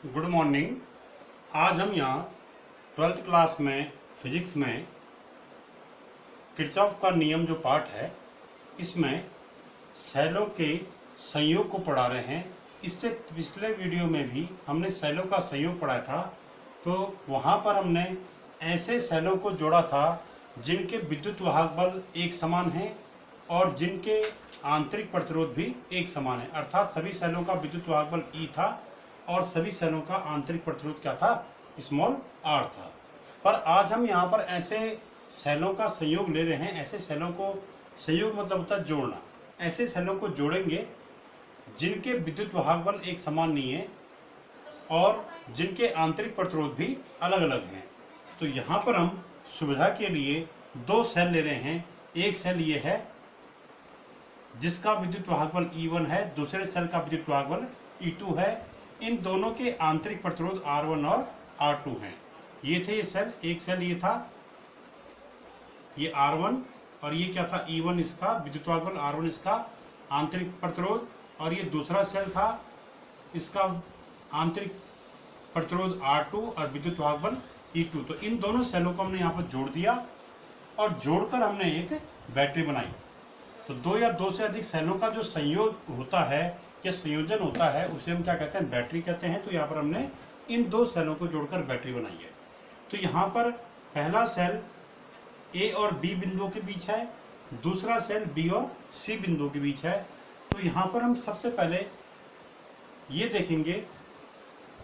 Good morning. आज हम यहाँ 12th क्लास में फिजिक्स में किरचॉफ का नियम जो पार्ट है इसमें सेलों के संयोग को पढ़ा रहे हैं। इससे पिछले वीडियो में भी हमने सेलों का संयोग पढ़ाया था, तो वहाँ पर हमने ऐसे सेलों को जोड़ा था जिनके विद्युत वाहक बल एक समान है और जिनके आंतरिक प्रतिरोध भी एक समान है, अर्थात सभी सेलों का विद्युत वाहक बल E था और सभी सेलों का आंतरिक प्रतिरोध क्या था, स्मॉल r था। पर आज हम यहाँ पर ऐसे सेलों का संयोग ले रहे हैं। ऐसे सेलों को संयोग मतलब होता है जोड़ना। ऐसे सेलों को जोड़ेंगे जिनके विद्युत वाहक बल एक समान नहीं है और जिनके आंतरिक प्रतिरोध भी अलग अलग हैं। तो यहाँ पर हम सुविधा के लिए दो सेल ले रहे हैं। एक सेल ये है जिसका विद्युत वाहक बल E1 है, दूसरे सेल का विद्युत वाहक बल E2 है। इन दोनों के आंतरिक प्रतिरोध R1 और R2 हैं। ये थे ये सेल, एक सेल ये था, ये R1 और ये क्या था E1, इसका विद्युत वाहक बल R1, इसका आंतरिक प्रतिरोध, और ये दूसरा सेल था, इसका आंतरिक प्रतिरोध R2 और विद्युत वाहक बल E2। तो इन दोनों सेलों को हमने यहाँ पर जोड़ दिया और जोड़कर हमने एक बैटरी बनाई। तो दो या दो से अधिक सेलों का जो संयोग होता है या संयोजन होता है उसे हम क्या कहते हैं, बैटरी कहते हैं। तो यहाँ पर हमने इन दो सेलों को जोड़कर बैटरी बनाई है। तो यहाँ पर पहला सेल ए और बी बिंदुओं के बीच है, दूसरा सेल बी और सी बिंदुओं के बीच है। तो यहाँ पर हम सबसे पहले ये देखेंगे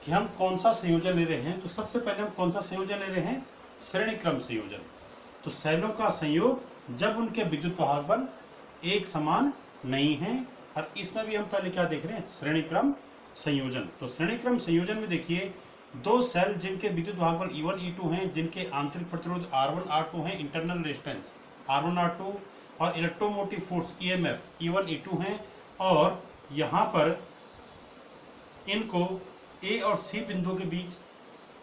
कि हम कौन सा संयोजन ले रहे हैं। तो सबसे पहले हम कौन सा संयोजन ले रहे हैं, श्रेणी क्रम संयोजन। तो सेलों का संयोग जब उनके विद्युत वाहक बल एक समान नहीं है, और इसमें भी हम पहले क्या देख रहे हैं, श्रेणी क्रम संयोजन। तो श्रेणी क्रम संयोजन में देखिए दो सेल जिनके विद्युत वाहक बल E1 E2 हैं, जिनके आंतरिक प्रतिरोध R1 R2 हैं, इंटरनल रेजिस्टेंस R1 R2 और electromotive force EMF E1 E2 हैं, और यहाँ पर इनको A और C बिंदुओं के बीच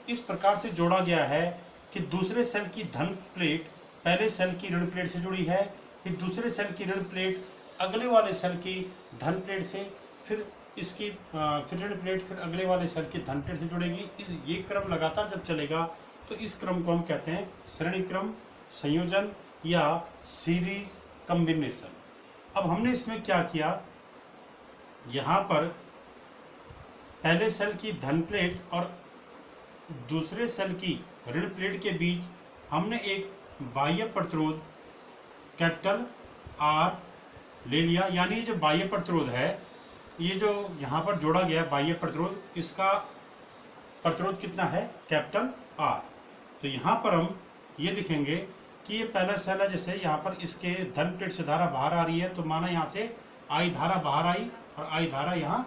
इस प्रकार से जोड़ा गया है कि दूसरे सेल की धन प्लेट पहले सेल की ऋण प्लेट से जुड़ी है, फिर दूसरे सेल की ऋण प्लेट अगले वाले सेल की धन प्लेट से, फिर इसकी फिर ऋण प्लेट फिर अगले वाले सेल की धन प्लेट से जुड़ेगी। ये क्रम लगातार जब चलेगा तो इस क्रम को हम कहते हैं श्रेणी क्रम संयोजन या सीरीज कॉम्बिनेशन। अब हमने इसमें क्या किया, यहाँ पर पहले सेल की धन प्लेट और दूसरे सेल की ऋण प्लेट के बीच हमने एक बाह्य प्रतिरोध कैपिटल R ले लिया। यानी जो बाह्य प्रतिरोध है, ये जो यहाँ पर जोड़ा गया है बाह्य प्रतिरोध, इसका प्रतिरोध कितना है, कैपिटल R। तो यहाँ पर हम ये दिखेंगे कि ये पहला सेल है, जैसे यहाँ पर इसके धन प्लेट से धारा बाहर आ रही है, तो माना यहाँ से I धारा बाहर आई और I धारा यहाँ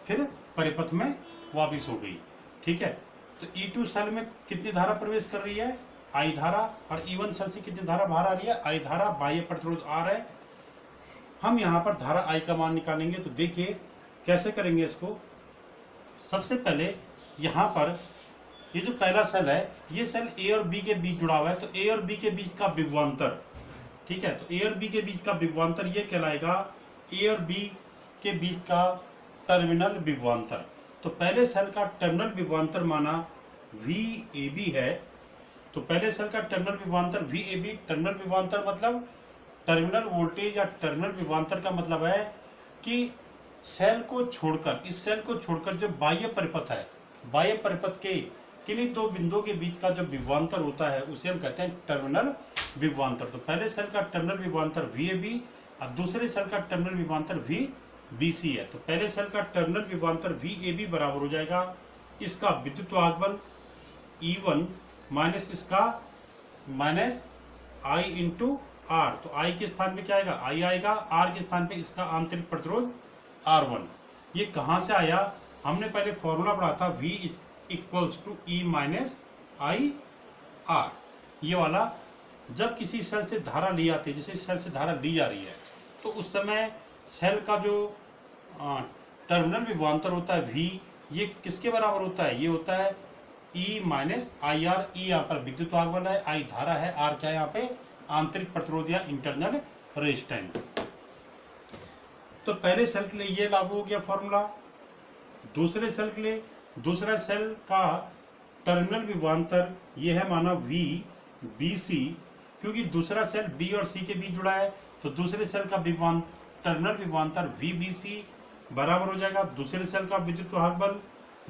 फिर परिपथ में वापिस हो गई। ठीक है, तो E2 सेल में कितनी धारा प्रवेश कर रही है, I धारा, और E1 सेल से कितनी धारा बाहर आ रही है, I धारा, बाह्य प्रतिरोध R है। हम यहाँ पर धारा I का मान निकालेंगे। तो देखिए कैसे करेंगे इसको। सबसे पहले यहाँ पर ये जो पहला सेल है, ये सेल A और B के बीच जुड़ा हुआ है, तो A और B के बीच का विभवांतर, ठीक है, तो A और B के बीच का विभवांतर ये कहलाएगा A और B के बीच का टर्मिनल विभवांतर। तो पहले सेल का टर्मिनल विभवांतर माना VAB है, तो पहले सेल का टर्मिनल विभवांतर VAB, टर्मिनल विभवांतर मतलब टर्मिनल वोल्टेज या टर्मिनल विभवांतर का मतलब है कि सेल को छोड़कर, इस सेल को छोड़कर जो बाह्य परिपथ है, बाह्य परिपथ के किन्हीं दो बिंदुओं के बीच का जो विभवांतर होता है उसे हम कहते हैं टर्मिनल विभवांतर। तो पहले सेल का टर्मिनल विभवांतर VAB और दूसरे सेल का टर्मिनल विभवांतर VBC है। तो पहले सेल का टर्मिनल विभवांतर VAB बराबर हो जाएगा इसका विद्युत वाहक बल E1 माइनस इसका माइनस I इंटू R। तो I के स्थान पे क्या आएगा, I आएगा, R के स्थान पे इसका आंतरिक प्रतिरोध R1। ये कहाँ से आया, हमने पहले फॉर्मूला पढ़ा था V equals to E minus I R। ये वाला जब किसी सेल से धारा ली आती है, जैसे इस सेल से धारा ली जा रही है, तो उस समय सेल का जो टर्मिनल विभवांतर होता है V, ये किसके बराबर होता है, ये होता है E minus I R. E यहाँ पर विद्युत वाहक बल है, I धारा है, R क्या है यहाँ पे, आंतरिक प्रतिरोध या इंटरनल रेजिस्टेंस। तो पहले सेल के लिए ये लागू हो गया फॉर्मूला, दूसरे सेल के लिए दूसरा सेल का टर्मिनल विभवांतर ये है माना वी बी सी, क्योंकि दूसरा सेल बी और सी के बीच जुड़ा है तो दूसरे सेल का टर्मिनल विभवांतर वी बी सी बराबर हो जाएगा दूसरे सेल का विद्युत वाहक बल,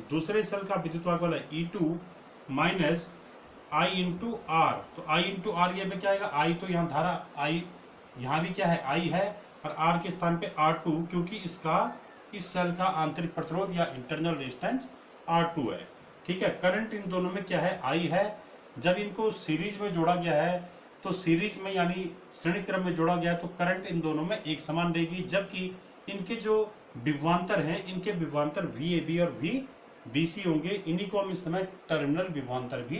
दूसरे सेल का विद्युत वाहक बल है E2 minus I into R. तो I इंटू आर ये में क्या आएगा, I तो यहाँ धारा I यहाँ भी क्या है I है, और R के स्थान पे R2, क्योंकि इसका इस सेल का आंतरिक प्रतिरोध या इंटरनल रेजिस्टेंस R2 है। ठीक है, करंट इन दोनों में क्या है, I है। जब इनको सीरीज में जोड़ा गया है तो सीरीज में यानी श्रेणी क्रम में जोड़ा गया है तो करंट इन दोनों में एक समान रहेगी, जबकि इनके जो विभवांतर हैं इनके विभवांतर VAB और VBC होंगे। इन्हीं को हम इस समय टर्मिनल विभवांतर भी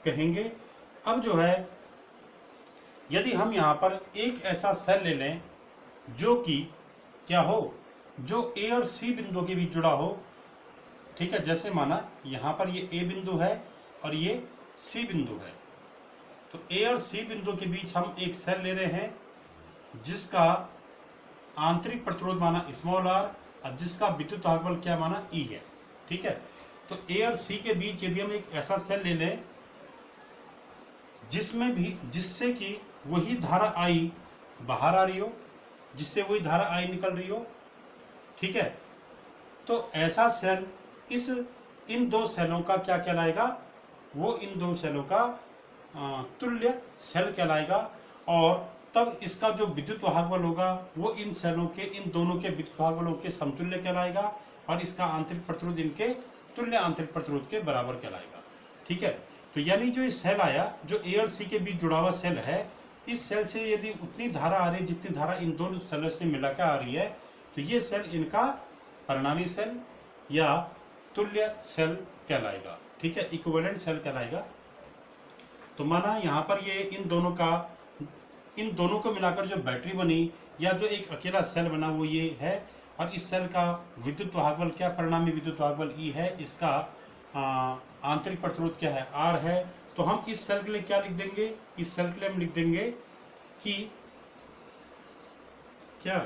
कहेंगे। अब जो है यदि हम यहाँ पर एक ऐसा सेल ले लें जो कि क्या हो, जो A और C बिंदु के बीच जुड़ा हो, ठीक है, जैसे माना यहाँ पर ये A बिंदु है और ये C बिंदु है, तो A और C बिंदु के बीच हम एक सेल ले रहे हैं जिसका आंतरिक प्रतिरोध माना स्मॉल r और जिसका विद्युत वाहक बल क्या माना E है। ठीक है, तो A और C के बीच यदि हम एक ऐसा सेल ले लें जिससे कि वही धारा I बाहर आ रही हो, जिससे वही धारा I निकल रही हो, ठीक है, तो ऐसा सेल इन दो सेलों का क्या कहलाएगा, वो इन दो सेलों का तुल्य सेल कहलाएगा। और तब इसका जो विद्युत वाहक बल होगा वो इन सेलों के, इन दोनों के विद्युत वाहक बलों के समतुल्य कहलाएगा और इसका आंतरिक प्रतिरोध इनके तुल्य आंतरिक प्रतिरोध के बराबर कहलाएगा। ठीक है, तो यानी जो ये सेल आया, जो A और C के बीच जुड़ा हुआ सेल है, इस सेल से यदि उतनी धारा आ रही है जितनी धारा इन दोनों सेलों से मिलाकर आ रही है, तो ये सेल इनका परिणामी सेल या तुल्य सेल कहलाएगा। ठीक है, इक्विवेलेंट सेल कहलाएगा। तो माना यहाँ पर ये इन दोनों को मिलाकर जो बैटरी बनी या जो एक अकेला सेल बना वो ये है, और इस सेल का विद्युत वाहक बल क्या, परिणामी विद्युत वाहक बल E है, इसका आंतरिक प्रतिरोध क्या है, R है। तो हम इस सेल के लिए क्या लिख देंगे, इस सेल के लिए हम लिख देंगे कि क्या,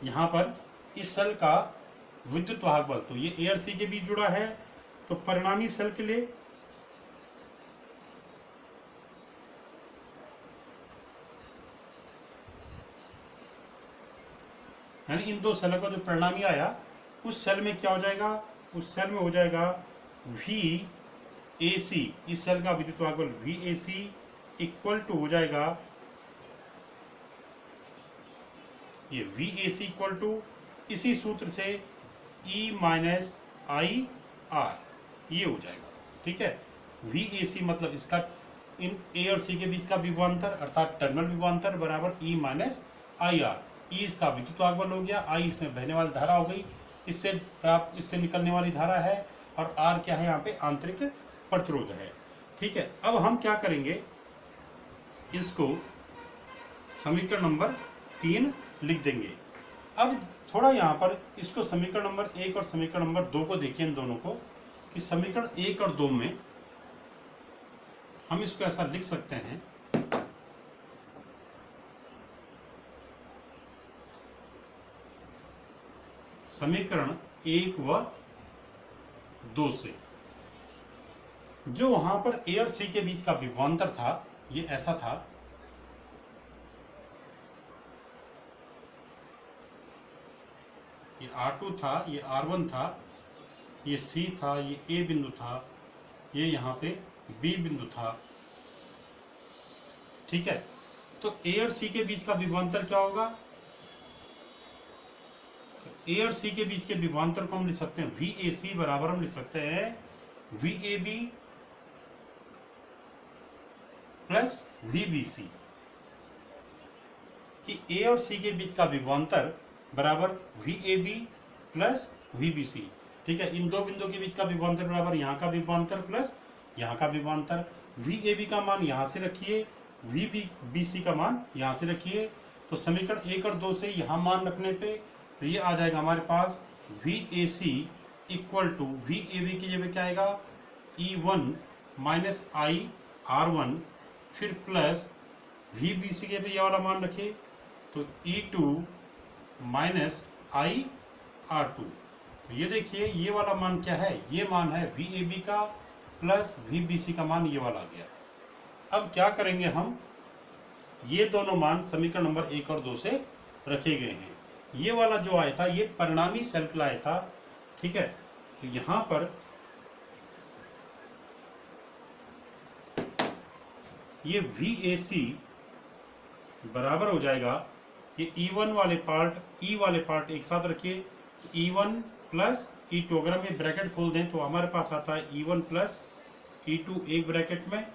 यहाँ पर इस सेल का विद्युत वाहक बल, तो ये A और C के बीच जुड़ा है, तो परिणामी सेल के लिए यानी इन दो सेलों का जो परिणामी आया उस सेल में क्या हो जाएगा, उस सेल में हो जाएगा VAC, इस सेल का विद्युत वाहक बल VAC इक्वल टू हो जाएगा, ये VAC इक्वल टू इसी सूत्र से E माइनस IR, ये हो जाएगा। ठीक है, VAC मतलब इसका इन A और C के बीच का विभवांतर अर्थात टर्मिनल विभवांतर बराबर E माइनस IR। E इसका विद्युत वाहक बल हो गया, I इसमें बहने वाली धारा हो गई, इससे निकलने वाली धारा है, और R क्या है यहाँ पे, आंतरिक प्रतिरोध है। ठीक है, अब हम क्या करेंगे, इसको समीकरण नंबर 3 लिख देंगे। अब थोड़ा यहाँ पर इसको समीकरण नंबर 1 और समीकरण नंबर 2 को देखिए, इन दोनों को, कि समीकरण 1 और 2 में हम इसको ऐसा लिख सकते हैं, समीकरण 1 व 2 से जो वहां पर A और C के बीच का विभवांतर था ये ऐसा था, ये R2 था, ये R1 था, ये C था, ये A बिंदु था, ये यहाँ पे B बिंदु था। ठीक है, तो A और C के बीच का विभवांतर क्या होगा, A और C के बीच के विभवांतर को हम लिख सकते हैं VAC बराबर हम लिख सकते हैं VAB प्लस VBC, कि A और C के बीच का विभवांतर बराबर VAB प्लस VBC। ठीक है, इन दो बिंदुओं के बीच का विभवांतर बराबर यहाँ का विभवांतर प्लस यहाँ का विभवांतर। VAB का मान यहाँ से रखिए, VBC का मान यहाँ से रखिए, तो समीकरण 1 और 2 से यहाँ मान रखने पे तो ये आ जाएगा हमारे पास VAC इक्वल टू VAB की जगह क्या आएगा, E1 माइनस IR1, फिर प्लस VBC के पे ये वाला मान रखिए तो E2 माइनस IR2, ये देखिए ये वाला मान क्या है, ये मान है VAB का प्लस VBC का मान ये वाला आ गया। अब क्या करेंगे हम, ये दोनों मान समीकरण नंबर 1 और 2 से रखे गए हैं। ये वाला जो आया था ये परिणामी सेल का आया था, ठीक है। तो यहां पर ये VAC बराबर हो जाएगा, ये E1 वाले पार्ट E वाले पार्ट एक साथ रखिए, E1 प्लस E2, अगर हम ये ब्रैकेट खोल दें तो हमारे पास आता है E1 प्लस E2 एक ब्रैकेट में,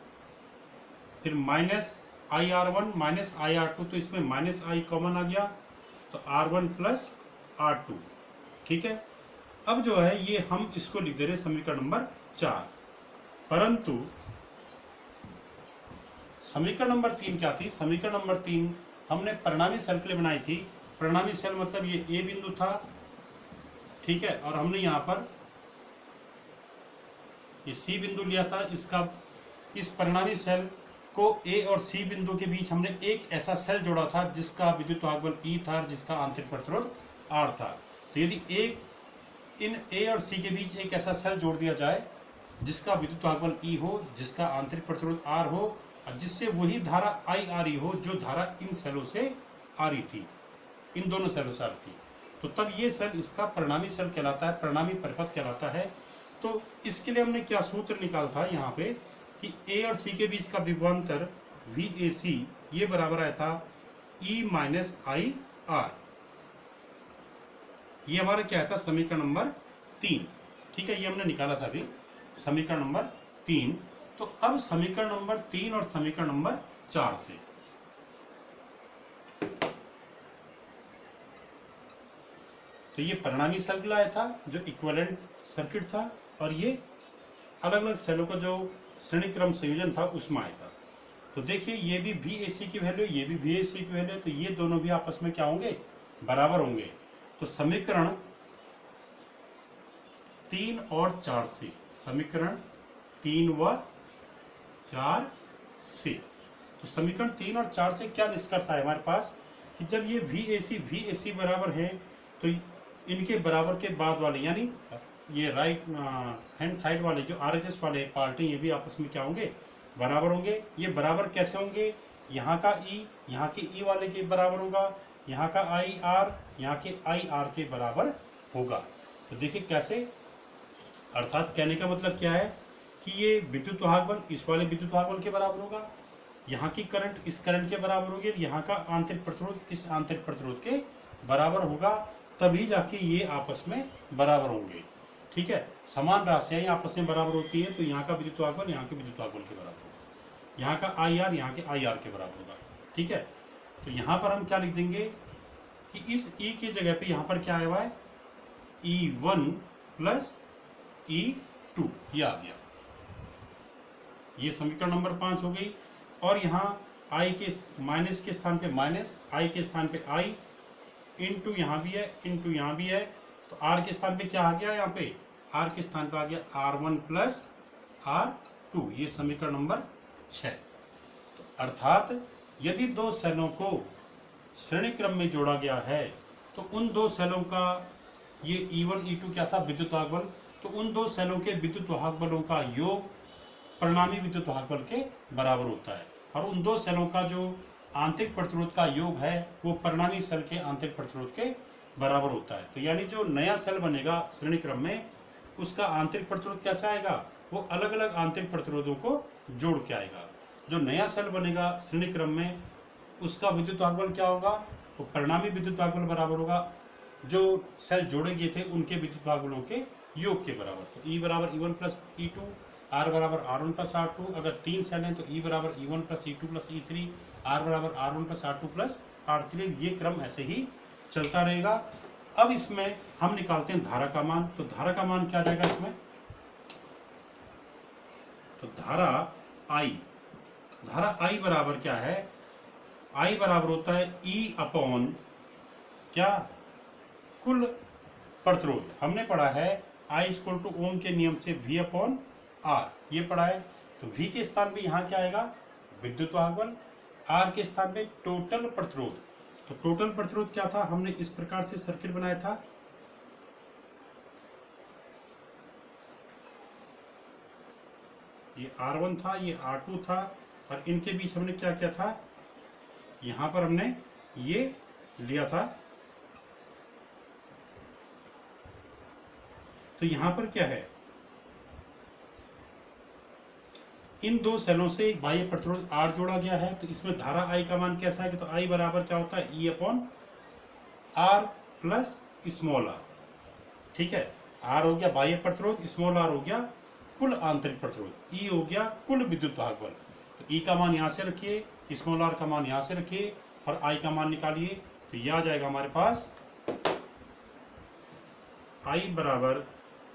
फिर माइनस IR1 माइनस IR2, तो इसमें माइनस I कॉमन आ गया तो R1 प्लस R2, ठीक है। अब जो है ये हम इसको लिख दे रहे समीकरण नंबर 4, परंतु समीकरण नंबर 3 क्या थी, समीकरण नंबर 3 हमने परिणामी सेल के लिए बनाई थी। परिणामी सेल मतलब ये A बिंदु था, ठीक है, और हमने यहाँ पर ये C बिंदु लिया था। इस परिणामी सेल को A और C बिंदु के बीच हमने एक ऐसा सेल जोड़ा था जिसका विद्युत वाहक बल E था, जिसका आंतरिक प्रतिरोध R था। तो यदि इन A और C के बीच एक ऐसा सेल जोड़ दिया जाए जिसका विद्युत वाहक बल E हो, जिसका आंतरिक प्रतिरोध R हो, और जिससे वही धारा IRE हो जो धारा इन सेलों से आ रही थी, इन दोनों सेलों से आ रही थी, तो तब ये सेल इसका परिणामी सेल कहलाता है, परिणामी परिपथ कहलाता है। तो इसके लिए हमने क्या सूत्र निकाला था यहाँ पे कि A और C के बीच का विभवांतर VAC ये बराबर आया था E माइनस IR। ये हमारा क्या था, समीकरण नंबर 3, ठीक है, ये हमने निकाला था अभी समीकरण नंबर 3। तो अब समीकरण नंबर 3 और समीकरण नंबर 4 से तो ये परिणामी सेल आया था जो इक्विवेलेंट सर्किट था, और ये अलग अलग सेलों का जो श्रेणी क्रम संयोजन था उसमें आया था। तो देखिए ये भी VAC की वैल्यू, ये भी VAC की वैल्यू, तो ये दोनों भी आपस में क्या होंगे, बराबर होंगे। तो समीकरण 3 और 4 से, समीकरण 3 व 4 से, तो समीकरण 3 और 4 से क्या निष्कर्ष है हमारे पास कि जब ये VAC बराबर है तो इनके बराबर के बाद वाले, यानी ये राइट हैंड साइड वाले जो RHS वाले पार्ट हैं, ये भी आपस में क्या होंगे, बराबर होंगे। ये बराबर कैसे होंगे, यहाँ का E यहाँ के E वाले के बराबर होगा, यहाँ का IR यहाँ के IR के बराबर होगा। तो देखिए कैसे, अर्थात कहने का मतलब क्या है कि ये विद्युत वाहक बल इस वाले विद्युत वाहक बल के बराबर होगा, यहाँ की करंट इस करंट के बराबर होगी, यहाँ का आंतरिक प्रतिरोध इस आंतरिक प्रतिरोध के बराबर होगा, तभी जाके ये आपस में बराबर होंगे, ठीक है। समान राशियां आपस में बराबर होती है तो यहाँ का विद्युत वाहक बल यहाँ के विद्युत वाहक बल के बराबर होगा, यहाँ का IR यहाँ के IR के बराबर होगा, ठीक है। तो यहाँ पर हम क्या लिख देंगे कि इस E की जगह पे यहाँ पर क्या आया हुआ है, E1 प्लस E2, ये आ गया, ये समीकरण नंबर 5 हो गई। और यहाँ I के माइनस के स्थान पे माइनस, I के स्थान पे I, इंटू यहाँ भी है, इंटू यहाँ भी है, तो R के स्थान पे क्या आ गया, यहाँ पे R के स्थान पे आ गया R1 प्लस R2, ये समीकरण नंबर 6। तो अर्थात यदि दो सेलों को श्रेणी क्रम में जोड़ा गया है तो उन दो सेलों का ये E1 E2 क्या था, विद्युत वाहक बल, तो उन दो सेलों के विद्युत वाहक बलों का योग परिणामी विद्युत वाहक बल के बराबर होता है, और उन दो सेलों का जो आंतरिक प्रतिरोध का योग है वो परिणामी सेल के आंतरिक प्रतिरोध के बराबर होता है। तो यानी जो नया सेल बनेगा श्रेणी क्रम में उसका आंतरिक प्रतिरोध कैसा आएगा, वो अलग अलग आंतरिक प्रतिरोधों को जोड़ के आएगा। जो नया सेल बनेगा श्रेणी क्रम में उसका विद्युत वाहक बल क्या होगा, वो परिणामी विद्युत वाहक बल बराबर होगा जो सेल जोड़े गए थे उनके विद्युत वाहक बलों के योग के बराबर। तो E बराबर E1 प्लस E2, R बराबर R1 प्लस R2, अगर 3 सेल हैं तो E बराबर E1 plus E2 plus E3, R बराबर R1 plus R2 plus R3, ये क्रम ऐसे ही चलता रहेगा। अब इसमें हम निकालते हैं धारा का मान, तो धारा का मान क्या आ जाएगा इसमें, तो धारा I बराबर क्या है, I बराबर होता है E अपॉन क्या, कुल प्रतिरोध। हमने पढ़ा है I इक्वल टू ओम के नियम से V अपॉन R, ये पढ़ा है। तो V के स्थान पे यहाँ क्या आएगा, विद्युत वाहक बल, R के स्थान पे टोटल प्रतिरोध। तो टोटल प्रतिरोध क्या था, हमने इस प्रकार से सर्किट बनाया था, ये R1 था, ये R2 था, और इनके बीच हमने क्या किया था, यहाँ पर हमने ये लिया था। तो यहाँ पर क्या है, इन दो सेलों से एक बाह्य प्रतिरोध R जोड़ा गया है। तो इसमें धारा I का मान कैसा है कि तो I बराबर क्या होता है, E upon R plus small r। ठीक है, R हो गया बाह्य प्रतिरोध, स्मॉल r हो गया कुल आंतरिक प्रतिरोध, E हो गया कुल विद्युत वाहक बल। तो E का मान यहाँ से रखिए, स्मॉल r का मान यहाँ से रखिए और I का मान निकालिए। तो यह आ जाएगा हमारे पास I बराबर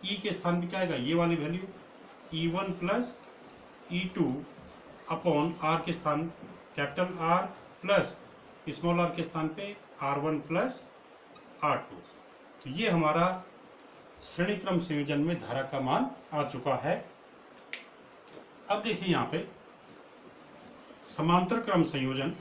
E के स्थान पे क्या आएगा, ये वाली value E1 plus E2 upon R के स्थान capital R plus small r के स्थान पे R1 प्लस R2। तो ये हमारा श्रेणी क्रम संयोजन में धारा का मान आ चुका है। अब देखिए यहाँ पे समांतर क्रम संयोजन।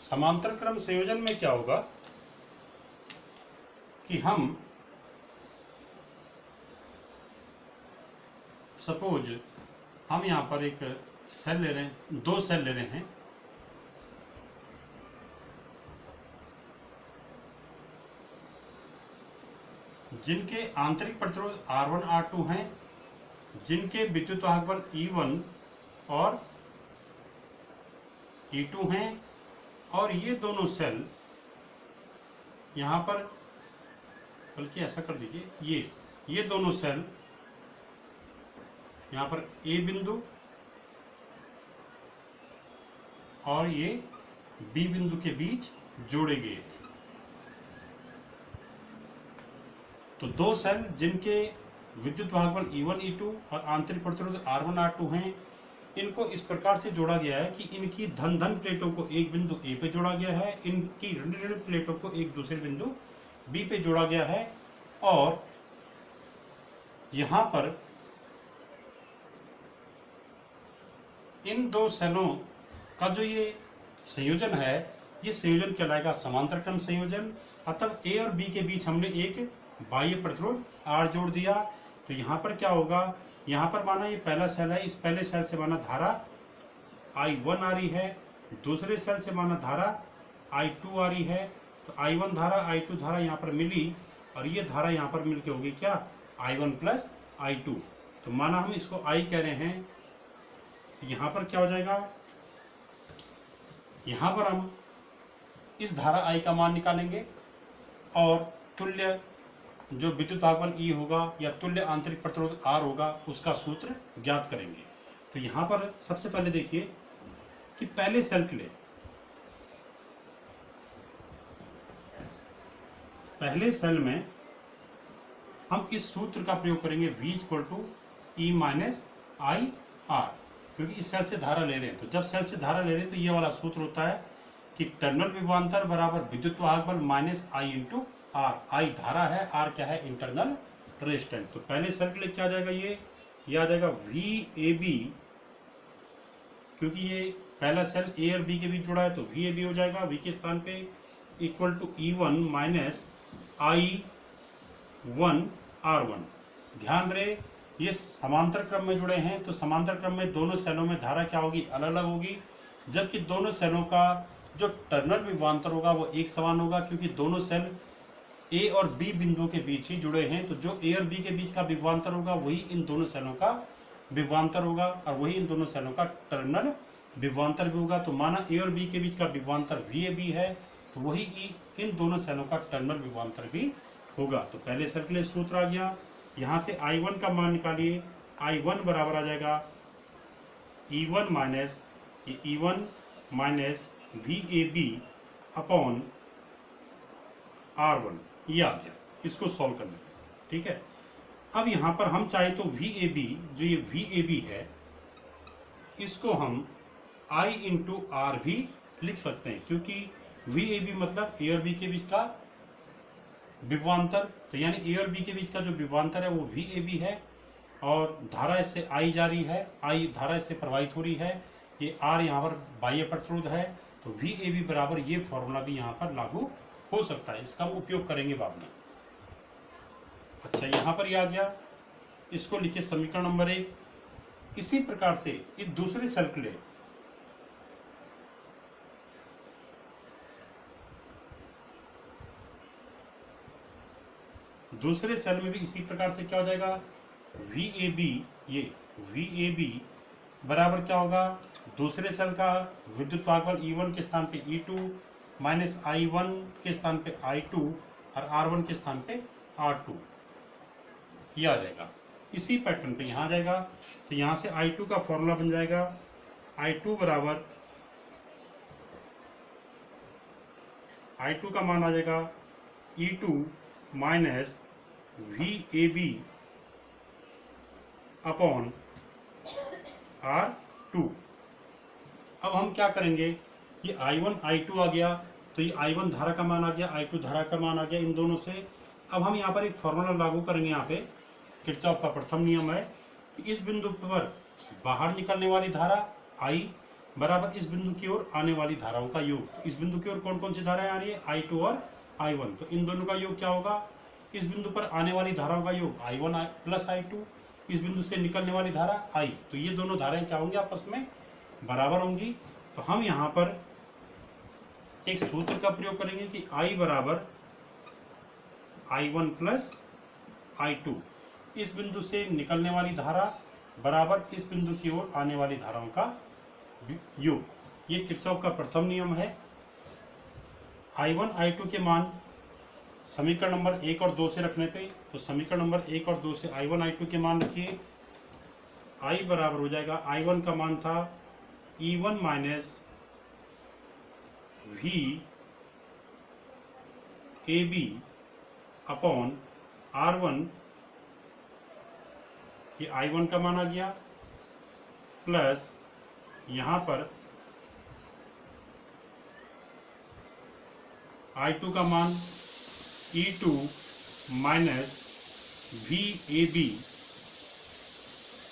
समांतर क्रम संयोजन में क्या होगा कि हम सपोज हम यहाँ पर एक सेल ले रहे हैं, दो सेल ले रहे हैं, जिनके आंतरिक प्रतिरोध R1 R2 हैं, जिनके विद्युत वाहक बल E1 और E2 हैं, और ये दोनों सेल यहाँ पर, बल्कि ऐसा कर दीजिए, ये दोनों सेल यहाँ पर A बिंदु और ये B बिंदु के बीच जोड़े गए। तो दो सेल जिनके विद्युत वाहक बल E1 E2 और आंतरिक प्रतिरोध R1 R2 हैं, इनको इस प्रकार से जोड़ा गया है कि इनकी धन धन प्लेटों को एक बिंदु A पे जोड़ा गया है, इनकी ऋण ऋण प्लेटों को एक दूसरे बिंदु B पे जोड़ा गया है। और यहाँ पर इन दो सेलों का जो ये संयोजन है, ये संयोजन कहलाएगा समांतर क्रम संयोजन। अतः A और B के बीच हमने एक बाह्य प्रतिरोध R जोड़ दिया। तो यहाँ पर क्या होगा, यहाँ पर माना ये पहला सेल है, इस पहले सेल से माना धारा I1 आ रही है, दूसरे सेल से माना धारा I2 आ रही है। तो I1 धारा I2 धारा यहाँ पर मिली और ये धारा यहाँ पर मिलके होगी क्या, I1 प्लस I2। तो माना हम इसको I कह रहे हैं, तो यहाँ पर क्या हो जाएगा, यहाँ पर हम इस धारा I का मान निकालेंगे और तुल्य जो विद्युत वाहक बल E होगा या तुल्य आंतरिक प्रतिरोध R होगा, उसका सूत्र ज्ञात करेंगे। तो यहाँ पर सबसे पहले देखिए कि पहले सेल के लिए, पहले सेल में हम इस सूत्र का प्रयोग करेंगे V equal to E minus I R, क्योंकि इस सेल से धारा ले रहे हैं। तो जब सेल से धारा ले रहे हैं तो ये वाला सूत्र होता है कि टर्मिनल विभवांतर बराबर विद्युत वाहक बल minus I into R। I धारा है, R क्या है, इंटरनल रेजिस्टेंस। तो पहले सेल के लिए क्या आ जाएगा, ये आ जाएगा VAB, क्योंकि ये पहला सेल A और B के बीच जुड़ा है तो VAB हो जाएगा। V के स्थान पे equal to E1 minus I1 R1। ध्यान रहे ये समांतर क्रम में जुड़े हैं, तो समांतर क्रम में दोनों सेलों में धारा क्या होगी, अलग अलग होगी, जबकि दोनों सेलों का जो टर्मिनल विभवांतर होगा वो एक समान होगा, क्योंकि दोनों सेल A और B बिंदु के बीच ही जुड़े हैं। तो जो A और B के बीच का विभवांतर होगा वही इन दोनों सेलों का विभवांतर होगा और वही इन दोनों सेलों का टर्मिनल विभवांतर भी होगा। तो माना A और B के बीच का विभवांतर VAB है, तो वही इन दोनों सेलों का टर्मिनल विभवांतर भी होगा। तो पहले सेल के लिए सूत्र आ गया। यहाँ से I1 का मान निकालिए, I1 बराबर आ जाएगा E1 minus E1 minus VAB upon R1। ये आ गया, इसको सॉल्व करने में, ठीक है। अब यहाँ पर हम चाहे तो VAB, जो ये VAB है, इसको हम I इंटू R भी लिख सकते हैं, क्योंकि VAB मतलब A और B के बीच का विभवांतर, तो यानी A और B के बीच का जो विभवांतर है वो VAB है। और धारा इससे आई जा रही है, आई धारा इससे प्रवाहित हो रही है, ये आर यहाँ पर बाह्य प्रतिरोध है, तो वी ए बी बराबर ये फॉर्मूला भी यहाँ पर लागू हो सकता है, इसका हम उपयोग करेंगे बाद में। अच्छा, यहाँ पर ये आ गया, इसको लिखिए समीकरण नंबर 1। इसी प्रकार से इस दूसरे सेल के लिए दूसरे सेल में भी इसी प्रकार से क्या हो जाएगा, वी ए बी, ये वी ए बी बराबर क्या होगा, दूसरे सेल का विद्युत भागफल E1 के स्थान पे E2 माइनस I1 के स्थान पे I2 और R1 के स्थान पे R2, ये आ जाएगा। इसी पैटर्न पे यहाँ आ जाएगा, तो यहाँ से I2 का फॉर्मूला बन जाएगा, I2 बराबर, I2 का मान आ जाएगा E2 minus VAB upon R2। अब हम क्या करेंगे, ये I1 I2 आ गया, तो ये I1 धारा का मान आ गया, I2 धारा का मान आ गया इन दोनों से। अब हम यहाँ पर एक फॉर्मूला लागू करेंगे, यहाँ पे किरचॉफ का प्रथम नियम है कि इस बिंदु पर बाहर निकलने वाली धारा I बराबर इस बिंदु की ओर आने वाली धाराओं का योग। इस बिंदु की ओर कौन कौन सी धाराएं आ रही है, I2 और I1, तो इन दोनों का योग क्या होगा, इस बिंदु पर आने वाली धाराओं का योग I1 प्लस I2, इस बिंदु से निकलने वाली धारा I, तो ये दोनों धाराएं क्या होंगी, आपस में बराबर होंगी। तो हम यहाँ पर एक सूत्र का प्रयोग करेंगे कि I बराबर I1 प्लस I2, इस बिंदु से निकलने वाली धारा बराबर इस बिंदु की ओर आने वाली धाराओं का योग। ये किरचॉफ का प्रथम नियम है। I1 I2 के मान समीकरण नंबर 1 और 2 से रखने पे, तो समीकरण नंबर 1 और 2 से I1 I2 के मान रखिए। I बराबर हो जाएगा, I1 का मान था E1 minus VAB upon R1, ये I1 का मान आ गया, प्लस यहाँ पर I2 का मान E2 minus VAB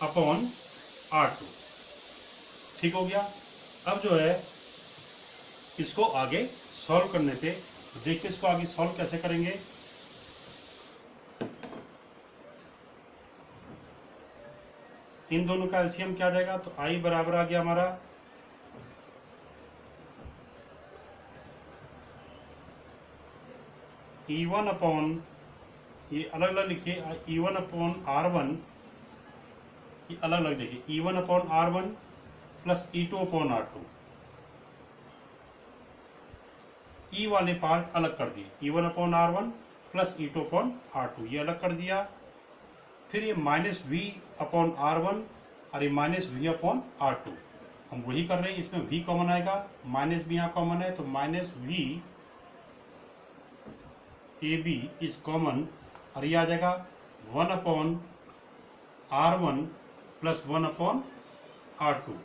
upon R2। ठीक हो गया। अब जो है इसको आगे सॉल्व करने पे, देखिए इसको आगे सॉल्व कैसे करेंगे। इन दोनों का एलसीएम क्या आ जाएगा, तो I बराबर आ गया हमारा E1 अपॉन, ये अलग अलग लिखिए, E1 अपॉन R1, ये अलग अलग देखिए, E1 upon R1 plus E2 upon R2। E वाले पार्ट अलग कर दिए, E1 upon R1 plus E2 upon R2, ये अलग कर दिया। फिर ये माइनस V अपॉन R1 और ये माइनस V अपॉन R2, हम वही कर रहे हैं, इसमें V कॉमन आएगा, माइनस भी यहाँ कॉमन है, तो minus V AB is common, और ये आ जाएगा 1 upon R1 plus 1 upon R2।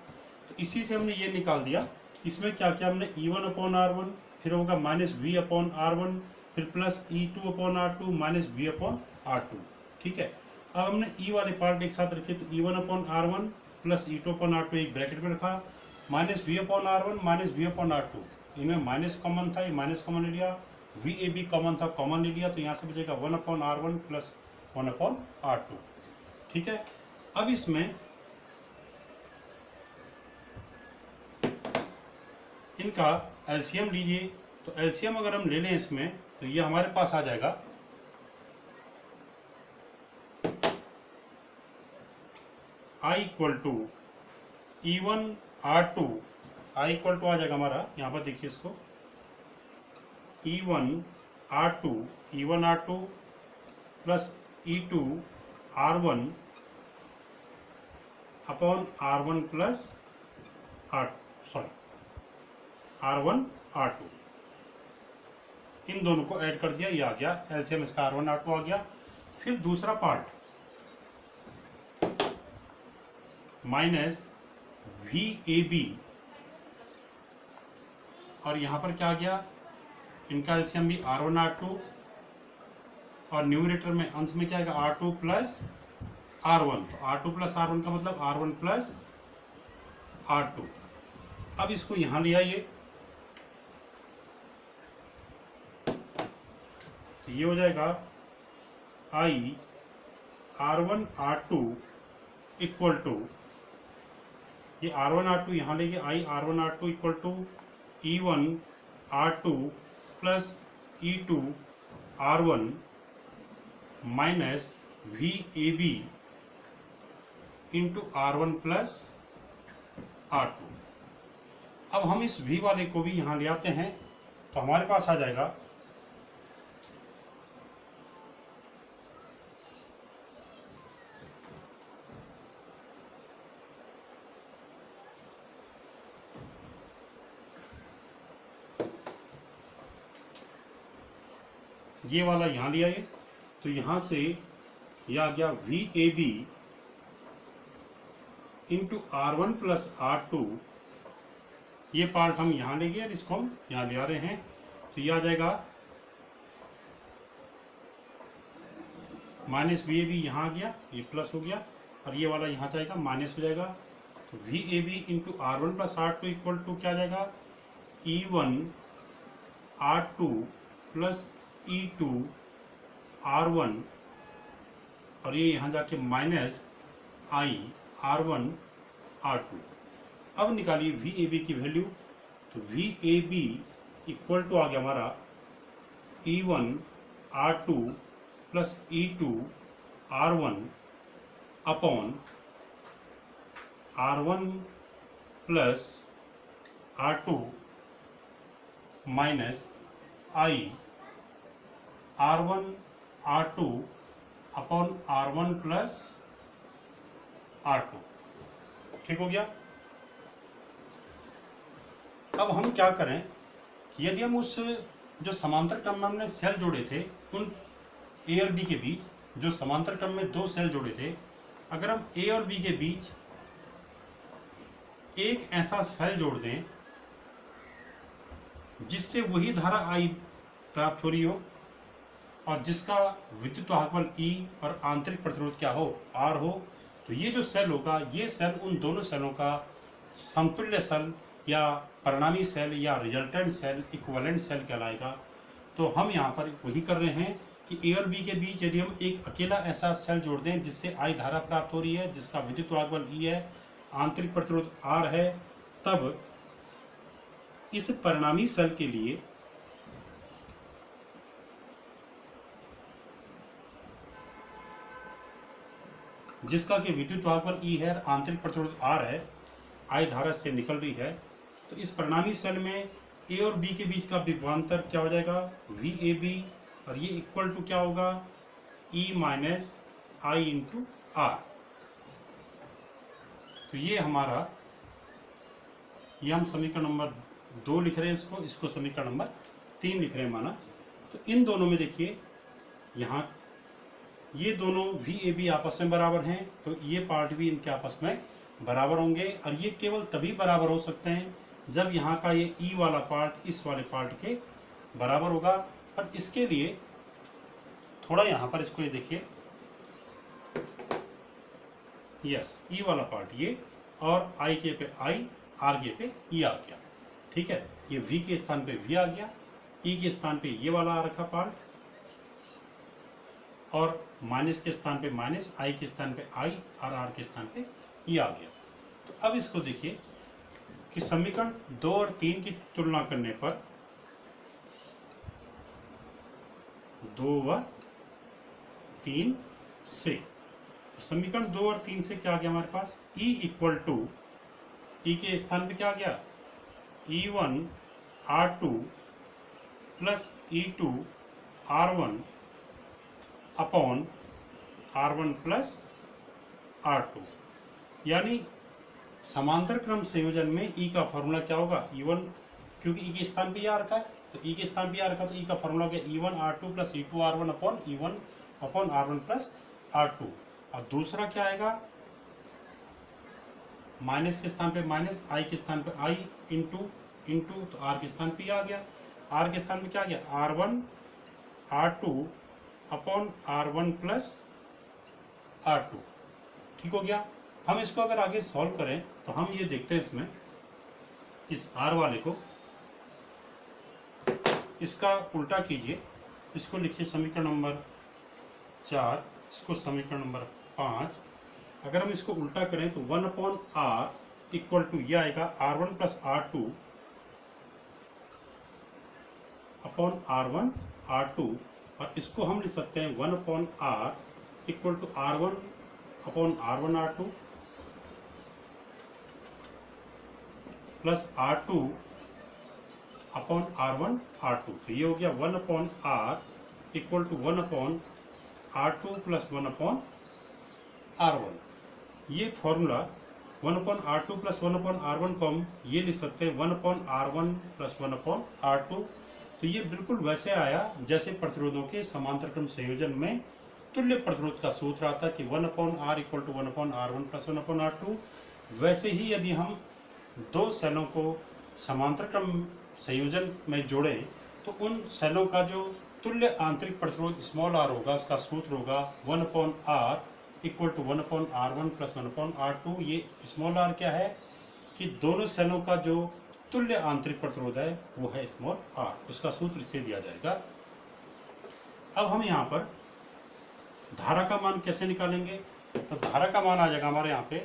तो इसी से हमने ये निकाल दिया। इसमें क्या किया हमने, E1 अपॉन R1, फिर होगा माइनस V अपॉन R1, फिर plus E2 upon R2 minus V upon R2। ठीक है, अब हमने E वाले पार्ट एक साथ रखे, तो E1 upon R1 plus E2 upon R2 एक ब्रैकेट में रखा, minus V upon R1 minus V upon R2, इनमें माइनस कॉमन था, ये माइनस कॉमन ले लिया, VAB कॉमन था, कॉमन ले लिया, तो यहाँ से बचेगा 1 upon R1 plus 1 upon R2। ठीक है, अब इसमें इनका एलसीएम लीजिए, तो एलसीएम अगर हम ले लें इसमें, तो ये हमारे पास आ जाएगा I equal to E1 R2, I equal to आ जाएगा हमारा, यहाँ पर देखिए इसको, E1 R2 plus E2 R1 upon R1 plus R1 R2, इन दोनों को ऐड कर दिया, ये आ गया एलसीएम, इसका R1 R2 आ गया। फिर दूसरा पार्ट माइनस VAB, और यहाँ पर क्या आ गया, इनका एलसीएम भी R1 R2, और न्यूमरेटर में अंश में क्या आएगा R2 प्लस R1, तो R2 प्लस R1 का मतलब R1 प्लस R2। अब इसको यहां ले आइए, तो ये हो जाएगा I R1 R2 equal to, ये R1 R2 यहाँ लेंगे, I R1 R2 equal to E1 R2 plus E2 R1 minus VAB into R1 plus R2। अब हम इस V वाले को भी यहाँ ले आते हैं, तो हमारे पास आ जाएगा ये वाला यहाँ ले आइए, तो यहाँ से यह आ गया VAB into R1 plus R2। ये पार्ट हम यहाँ ले गए और इसको हम यहाँ ले आ रहे हैं, तो ये आ जाएगा माइनस VAB यहाँ आ गया, ये प्लस हो गया, और ये वाला यहाँ जाएगा माइनस हो जाएगा। तो VAB into R1 plus R2 equal to क्या आ जाएगा, E1 R2 plus E2 R1, और ये यहाँ जाके माइनस I R1 R2। अब निकालिए VAB की वैल्यू, तो VAB इक्वल टू आ गया हमारा E1 R2 plus E2 R1 upon R1 plus R2 minus I R1 R2 upon R1 plus R2। ठीक हो गया। अब हम क्या करें, यदि हम उस जो समांतर क्रम में हमने सेल जोड़े थे, उन A और B के बीच जो समांतर क्रम में दो सेल जोड़े थे, अगर हम A और B के बीच एक ऐसा सेल जोड़ दें जिससे वही धारा I प्राप्त हो रही हो और जिसका विद्युत वाहकबल E और आंतरिक प्रतिरोध क्या हो, R हो, तो ये जो सेल होगा, ये सेल उन दोनों सेलों का समतुल्य सेल या परिणामी सेल या रिजल्टेंट सेल, इक्विवेलेंट सेल कहलाएगा। तो हम यहाँ पर वही कर रहे हैं कि A और B के बीच यदि हम एक अकेला ऐसा सेल जोड़ दें जिससे I धारा प्राप्त हो रही है, जिसका विद्युत वाहकबल E है, आंतरिक प्रतिरोध R है, तब इस परिणामी सेल के लिए जिसका कि विद्युत वाहकबल E है, आंतरिक प्रतिरोध R है, I धारा से निकल रही है, तो इस परिणामी सेल में A और B के बीच का विभवांतर क्या हो जाएगा, VAB, और ये इक्वल टू क्या होगा, E minus I into R। तो ये हमारा, ये हम समीकरण नंबर 2 लिख रहे हैं, इसको समीकरण नंबर 3 लिख रहे हैं माना। तो इन दोनों में देखिए, यहाँ ये दोनों VAB आपस में बराबर हैं, तो ये पार्ट भी इनके आपस में बराबर होंगे, और ये केवल तभी बराबर हो सकते हैं जब यहाँ का ये E वाला पार्ट इस वाले पार्ट के बराबर होगा। और इसके लिए थोड़ा यहाँ पर इसको ये देखिए, यस, E वाला पार्ट ये, और I के पे I, R के पे E आ गया। ठीक है, ये V के स्थान पे V आ गया, E के स्थान पे ये वाला आ रखा पार्ट, और माइनस के स्थान पे माइनस, I के स्थान पे I और R के स्थान पे E आ गया। तो अब इसको देखिए कि समीकरण 2 और 3 की तुलना करने पर 2 व 3 से, समीकरण 2 और 3 से क्या आ गया हमारे पास, E इक्वल टू, E के स्थान पे क्या आ गया, E1 R2 plus E2 R1 upon R1 plus R2। यानी समांतर क्रम संयोजन में E का फॉर्मूला क्या होगा, E1, क्योंकि E के स्थान पे आ रखा है, तो E के स्थान पे आ रखा, तो E का फॉर्मूला हो गया E1 R2 plus E2 R1 upon E1 upon R1 plus R2। और दूसरा क्या आएगा, माइनस के स्थान पे माइनस, I के स्थान पे I इंटू, तो R के स्थान पे आ गया, R के स्थान पे क्या आ गया, R1 R2 upon R1 plus R2। ठीक हो गया। हम इसको अगर आगे सॉल्व करें तो हम ये देखते हैं इसमें इस r वाले को इसका उल्टा कीजिए, इसको लिखिए समीकरण नंबर 4, इसको समीकरण नंबर 5। अगर हम इसको उल्टा करें तो 1/r इक्वल टू ये आएगा r1 plus r2 upon r1 r2, और इसको हम लिख सकते हैं 1/r equal to r1 upon r1 r2 plus r2 upon r1 r2। तो ये हो गया 1/r equal to 1/r2 plus 1/r1। ये फॉर्मूला 1/r2 प्लस 1/r1 को हम ये लिख सकते हैं 1/r1 प्लस 1/r2। तो ये बिल्कुल वैसे आया जैसे प्रतिरोधों के समांतर क्रम संयोजन में तुल्य प्रतिरोध का सूत्र आता कि 1/r equal to 1/r1 plus 1/r2। वैसे ही यदि हम दो सेलों को समांतर क्रम संयोजन में जोड़े तो उन सेलों का जो तुल्य आंतरिक प्रतिरोध स्मॉल r होगा, उसका सूत्र होगा 1/r equal to 1/r1 plus 1/r2। ये स्मॉल r क्या है कि दोनों सेलों का जो तुल्य आंतरिक प्रतिरोध है वो है स्मॉल r, उसका सूत्र इससे दिया जाएगा। अब हम यहाँ पर धारा का मान कैसे निकालेंगे? तो धारा का मान आ जाएगा हमारे यहाँ पे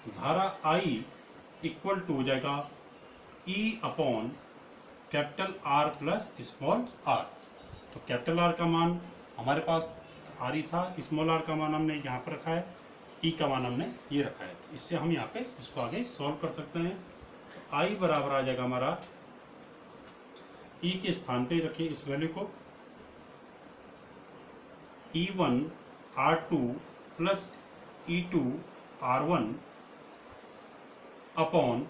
धारा I इक्वल टू हो जाएगा E upon capital R plus small r। तो कैपिटल R का मान हमारे पास R ही था, स्मॉल r का मान हमने यहाँ पर रखा है, E का मान हमने ये रखा है। इससे हम यहाँ पे इसको आगे सॉल्व कर सकते हैं। तो I बराबर आ जाएगा हमारा E के स्थान पे रखिए इस वैल्यू को E1 R2 plus E2 R1 upon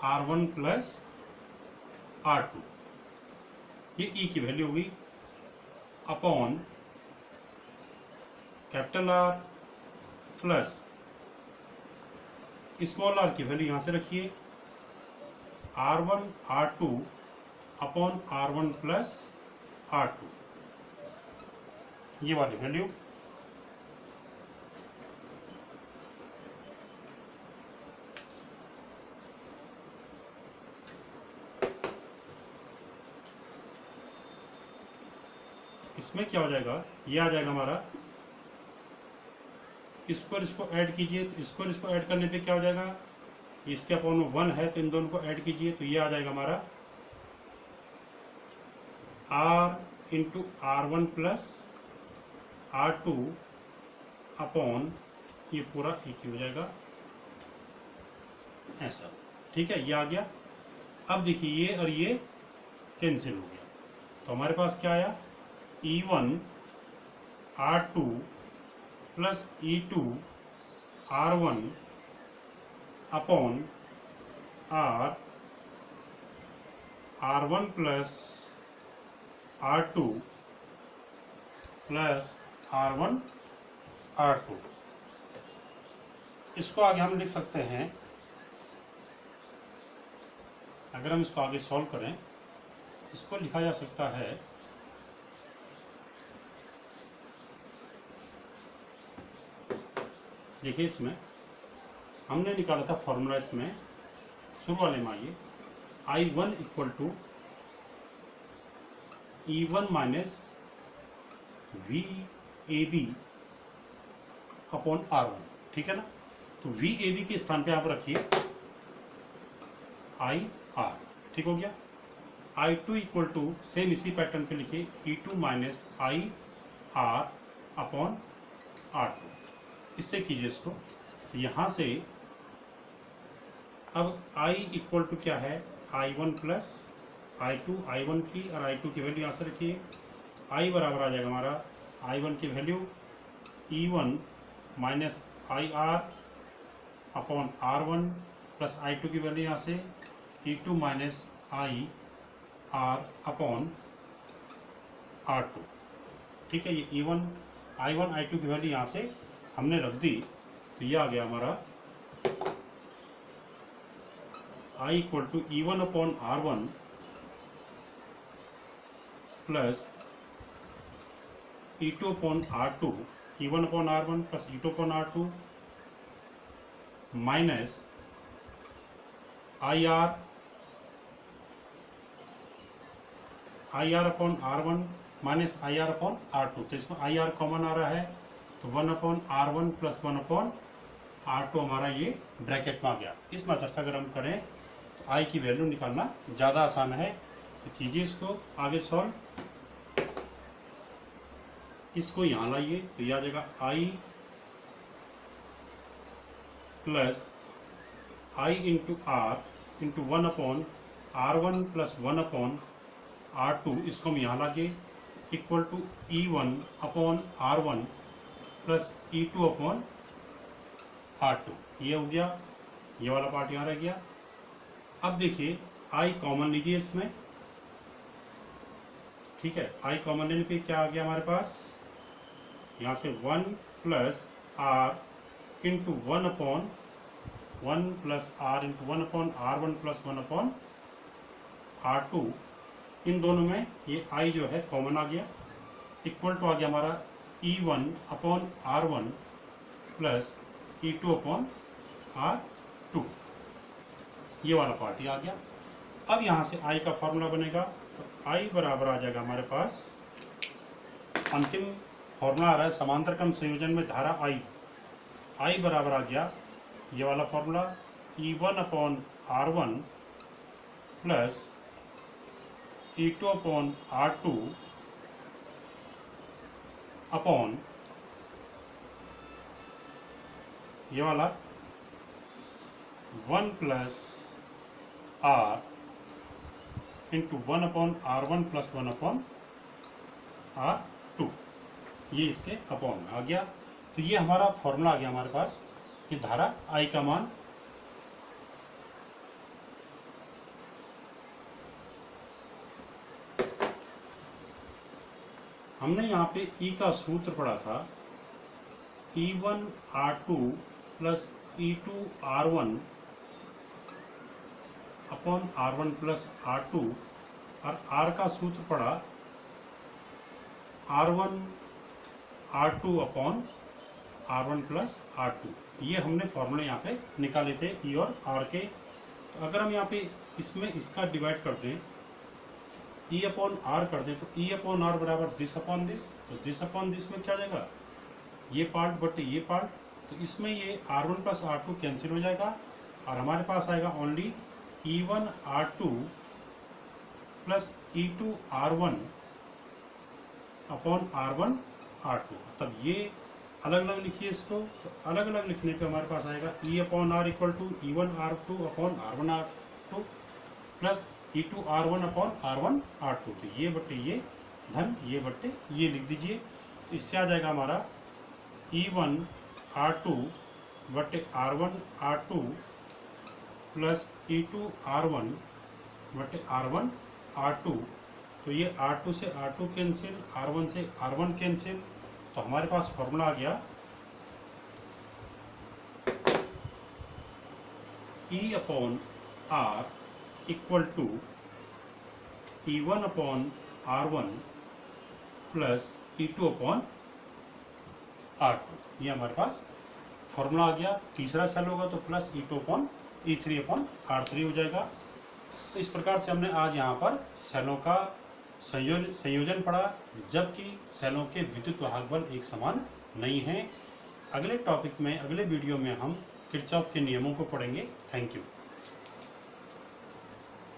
R1 plus R2। ये E की वैल्यू हुई upon capital R plus small r की वैल्यू यहाँ से रखिए R1 R2 upon R1 plus R2, ये वाली वैल्यू। इसमें क्या हो जाएगा, ये आ जाएगा हमारा इसको ऐड कीजिए, तो इसको ऐड करने पे क्या हो जाएगा, इसके अपॉन 1 है तो इन दोनों को ऐड कीजिए तो ये आ जाएगा हमारा r into R1 plus R2 upon ये पूरा एक ही हो जाएगा ऐसा। ठीक है, ये आ गया। अब देखिए ये और ये कैंसिल हो गया, तो हमारे पास क्या आया E1 R2 plus E2 R1 upon R1 plus R2 plus R1 R2। इसको आगे हम लिख सकते हैं, अगर हम इसको आगे सॉल्व करें इसको लिखा जा सकता है देखिए इसमें हमने निकाला था फॉर्मूला, इसमें शुरू वाले में आइए I1 equal to E1 minus VAB upon R1। ठीक है ना, तो VAB के स्थान पे आप रखिए IR। ठीक हो गया। I2 इक्वल टू सेम इसी पैटर्न पे लिखिए E2 minus IR upon R2। इससे कीजिए इसको, तो यहाँ से अब I इक्वल टू क्या है I1 प्लस I2, I1 की और I2 की वैल्यू यहाँ से रखिए। I बराबर आ जाएगा हमारा I1 की value E1 minus IR upon R1 plus I2 की वैल्यू यहाँ से E2 minus IR upon R2। ठीक है, ये E1 I1 I2 की वैल्यू यहाँ से हमने रख दी, तो ये आ गया हमारा I equal to E1 upon R1 plus E2 upon R2, E1 upon R1 plus E2 upon R2 minus IR upon R1 minus IR upon R2। तो इसमें IR कॉमन आ रहा है, तो 1 upon R1 plus 1 upon R2 हमारा ये bracket में आ गया। इस मेथड से अगर हम करें तो I की वैल्यू निकालना ज़्यादा आसान है। तो कीजिए इसको आगे सॉल्व। इसको यहाँ लाइए तो यह आ जाएगा I plus I into R into 1 upon R1 plus 1 upon R2, इसको हम यहाँ लागे equal to E1 upon R1 plus E2 upon R2। ये हो गया, ये वाला पार्ट यहाँ रह गया। अब देखिए I कॉमन लीजिए इसमें, ठीक है। I कॉमन लेने पे क्या आ गया हमारे पास, यहाँ से 1 plus R into 1 upon 1 plus R into 1 upon R1 plus 1 upon R2। इन दोनों में ये I जो है कॉमन आ गया, इक्वल टू आ गया हमारा E1 upon R1 plus E2 upon R2। ये वाला पार्ट ही आ गया। अब यहाँ से I का फॉर्मूला बनेगा, तो I बराबर आ जाएगा हमारे पास, अंतिम फॉर्मूला आ रहा है समांतर क्रम संयोजन में धारा I बराबर आ गया ये वाला formula, E1 upon R1 plus E2 upon R2 upon ये वाला 1 plus R into 1 upon R1 plus 1 upon R2। ये इसके अपॉन में आ गया। तो ये हमारा फॉर्मूला आ गया हमारे पास, ये धारा I का मान। हमने यहाँ पे E का सूत्र पढ़ा था, E1 R2 plus E2 R1 upon R1 plus R2, और R का सूत्र पढ़ा R1 R2 upon R1 plus R2। ये हमने फॉर्मूले यहाँ पे निकाले थे E और R के। तो अगर हम यहाँ पे इसमें इसका डिवाइड करते हैं, E अपॉन R कर दें, तो E अपॉन R बराबर दिस अपॉन दिस। तो दिस अपॉन दिस में क्या आ जाएगा, ये पार्ट बटे ये पार्ट। तो इसमें ये R1 प्लस R2 कैंसिल हो जाएगा, और हमारे पास आएगा only E1 R2 plus E2 R1 upon R1 R2। तब ये अलग अलग लिखिए इसको, तो अलग अलग लिखने पे हमारे पास आएगा E upon R equal to E1 R2 upon R1 R2 plus E2 R1 upon R1 R2। तो ये बट्टे ये धन ये बट्टे ये लिख दीजिए। तो इससे आ जाएगा हमारा E1 R2 बट्टे R1 R2 plus E2 R1 बट्टे R1 R2। तो ये R2 से R2 कैंसिल, R1 से R1 कैंसिल। तो हमारे पास फॉर्मूला आ गया E upon R equal to E1 upon R1 plus E2 upon R2। ये हमारे पास फॉर्मूला आ गया। तीसरा सेल होगा तो plus E2 upon E3 upon R3 हो जाएगा। तो इस प्रकार से हमने आज यहाँ पर सेलों का संयोजन पढ़ा, जबकि सेलों के विद्युत वाहक बल एक समान नहीं हैं। अगले टॉपिक में, अगले वीडियो में हम किरचॉफ के नियमों को पढ़ेंगे। Thank you.